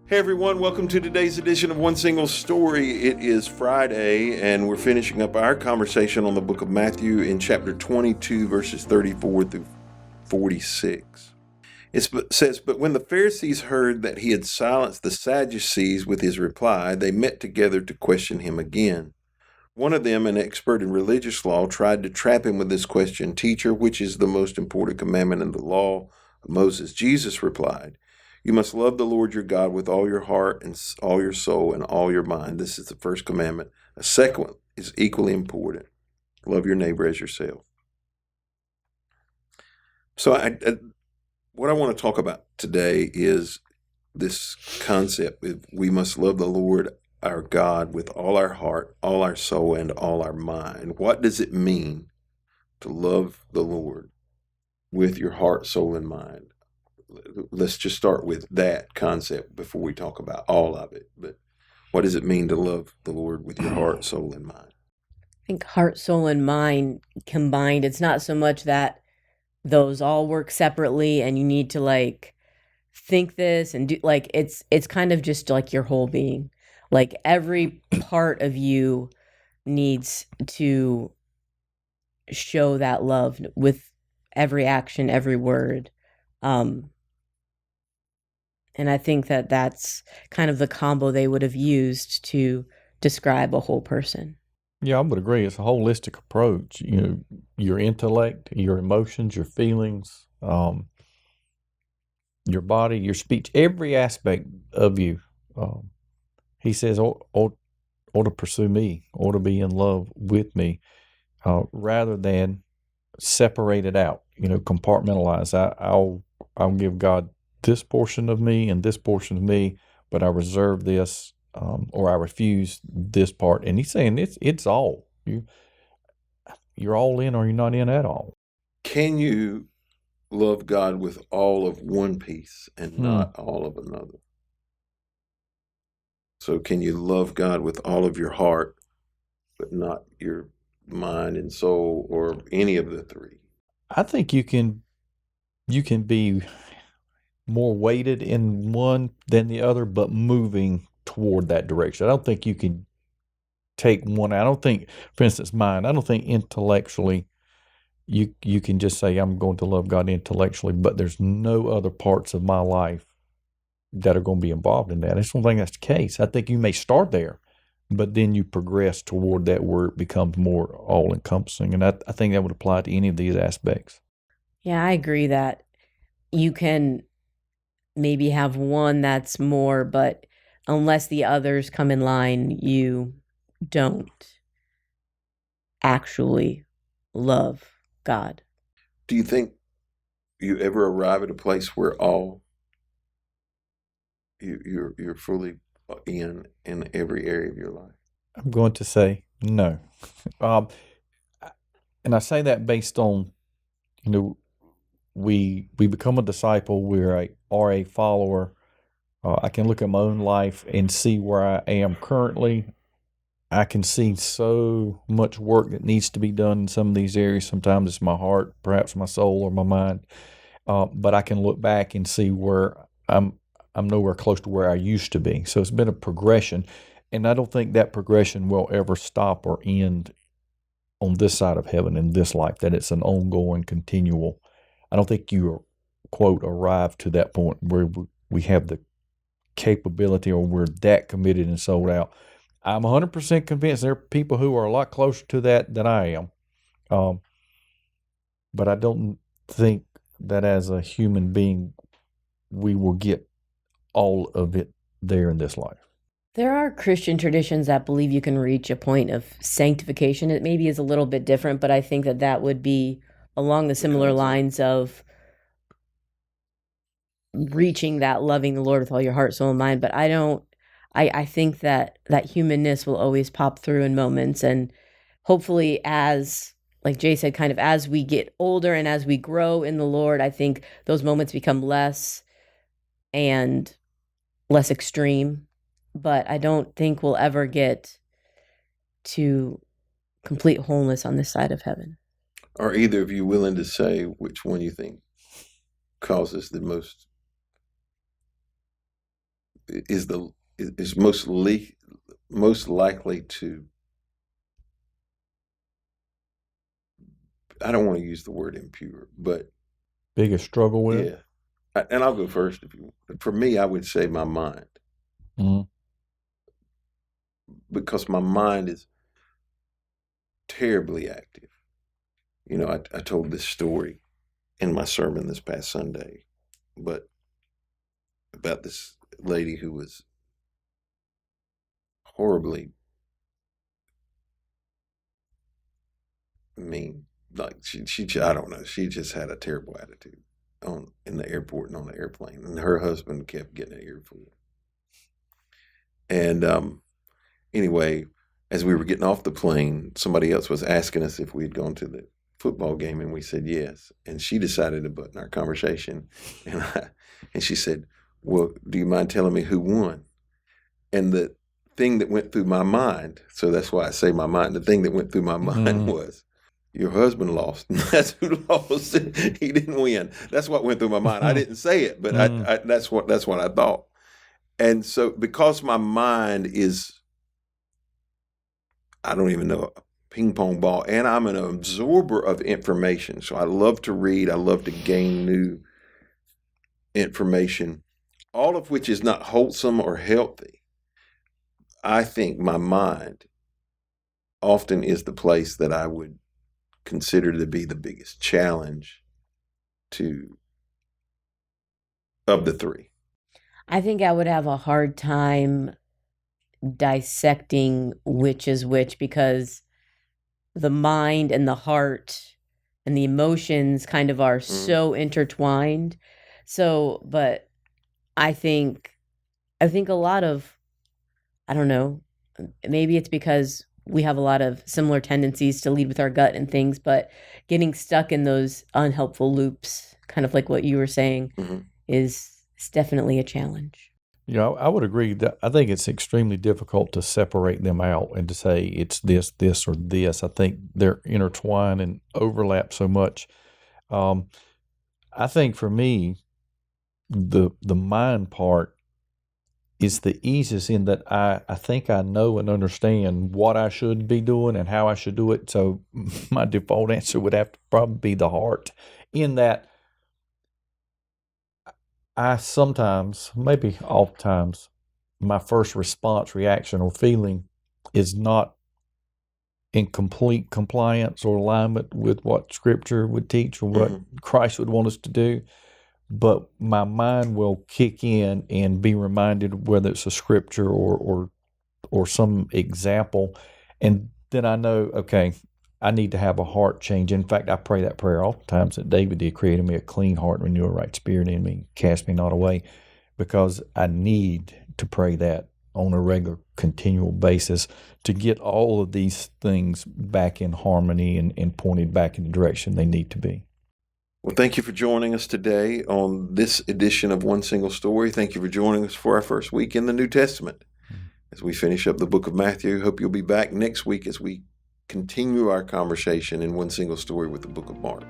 Hey everyone, welcome to today's edition of One Single Story. It is Friday, and we're finishing up our conversation on the book of Matthew in chapter 22, verses 34 through 46. It says, "But when the Pharisees heard that he had silenced the Sadducees with his reply, they met together to question him again. One of them, an expert in religious law, tried to trap him with this question, 'Teacher, which is the most important commandment in the law of Moses?' Jesus replied, 'You must love the Lord your God with all your heart and all your soul and all your mind. This is the first commandment. A second one is equally important. Love your neighbor as yourself.'" So what I want to talk about today is this concept of we must love the Lord our God with all our heart, all our soul, and all our mind. What does it mean to love the Lord with your heart, soul, and mind? Let's just start with that concept before we talk about all of it. But what does it mean to love the Lord with your heart, soul, and mind? I think heart, soul, and mind combined. It's not so much that those all work separately and you need to think this and do it's kind of just like your whole being. Like every part of you needs to show that love with every action, every word. Um and I think that that's kind of the combo they would have used to describe a whole person. Yeah, I would agree. It's a holistic approach. Your intellect, your emotions, your feelings, your body, your speech, every aspect of you. Um, he says, ought to pursue me, ought to be in love with me, rather than separate it out. Compartmentalize. I'll give God this portion of me and this portion of me, but I reserve this, or I refuse this part. And he's saying it's all you're all in or you're not in at all. Can you love God with all of one piece and not all of another? So can you love God with all of your heart, but not your mind and soul, or any of the three? I think you can be more weighted in one than the other, but moving toward that direction. I don't think you can take one. I don't think, for instance, mine. I don't think intellectually you can just say I'm going to love God intellectually, but there's no other parts of my life that are going to be involved in that. I just don't think that's the case. I think you may start there, but then you progress toward that where it becomes more all encompassing. And I think that would apply to any of these aspects. Yeah, I agree that you can maybe have one that's more, but unless the others come in line, you don't actually love God. Do you think you ever arrive at a place where all you're fully in every area of your life? I'm going to say no. Um, and I say that based on, you know, we become a disciple, are a follower. I can look at my own life and see where I am currently. I can see so much work that needs to be done in some of these areas. Sometimes it's my heart, perhaps my soul or my mind. But I can look back and see where I'm nowhere close to where I used to be. So it's been a progression, and I don't think that progression will ever stop or end on this side of heaven in this life. That it's an ongoing, continual. I don't think you quote arrive to that point where we have the capability or we're that committed and sold out. I'm 100% convinced there are people who are a lot closer to that than I am. Um, but I don't think that as a human being, we will get all of it there in this life. There are Christian traditions that believe you can reach a point of sanctification. It maybe is a little bit different, but I think that that would be along the similar lines of reaching that loving the Lord with all your heart, soul, and mind. But I think that that humanness will always pop through in moments. And hopefully, as like Jay said, kind of as we get older and as we grow in the Lord, I think those moments become less and less extreme. But I don't think we'll ever get to complete wholeness on this side of heaven. Are either of you willing to say which one you think causes the most is most likely to, I don't want to use the word impure, but Biggest struggle with? yeah. And I'll go first if you want. For me, I would say my mind, Mm-hmm. because my mind is terribly active. You know, I told this story in my sermon this past Sunday, but about this lady who was horribly mean. Like she I don't know. She just had a terrible attitude in the airport and on the airplane, and her husband kept getting an earful. And anyway, as we were getting off the plane, somebody else was asking us if we had gone to the football game, and we said yes. And she decided to button our conversation, and she said, "Well, do you mind telling me who won?" And the thing that went through my mind, so that's why I say my mind, the thing that went through my mind was, your husband lost. That's who lost. He didn't win. That's what went through my mind. I didn't say it, but that's what I thought. And so, because my mind is, I don't even know, a ping pong ball, and I'm an absorber of information. So I love to read. I love to gain new information, all of which is not wholesome or healthy. I think my mind often is the place that I would consider to be the biggest challenge of the three. I think I would have a hard time dissecting which is which, because the mind and the heart and the emotions kind of are so intertwined. So, but I think a lot of, I don't know, maybe it's because we have a lot of similar tendencies to lead with our gut and things, but getting stuck in those unhelpful loops, kind of like what you were saying, is definitely a challenge. Yeah, I would agree that I think it's extremely difficult to separate them out and to say it's this, or this. I think they're intertwined and overlap so much. I think for me, the mind part is the easiest in that I think I know and understand what I should be doing and how I should do it. So my default answer would have to probably be the heart, in that I sometimes, maybe oftentimes, my first response, reaction, or feeling is not in complete compliance or alignment with what Scripture would teach or what Christ would want us to do. But my mind will kick in and be reminded, whether it's a Scripture or some example, and then I know, okay, I need to have a heart change. In fact, I pray that prayer oftentimes that David did: create in me a clean heart, renew a right spirit in me, cast me not away, because I need to pray that on a regular, continual basis to get all of these things back in harmony and pointed back in the direction they need to be. Well, thank you for joining us today on this edition of One Single Story. Thank you for joining us for our first week in the New Testament. As we finish up the book of Matthew, hope you'll be back next week as we continue our conversation in One Single Story with the book of Mark.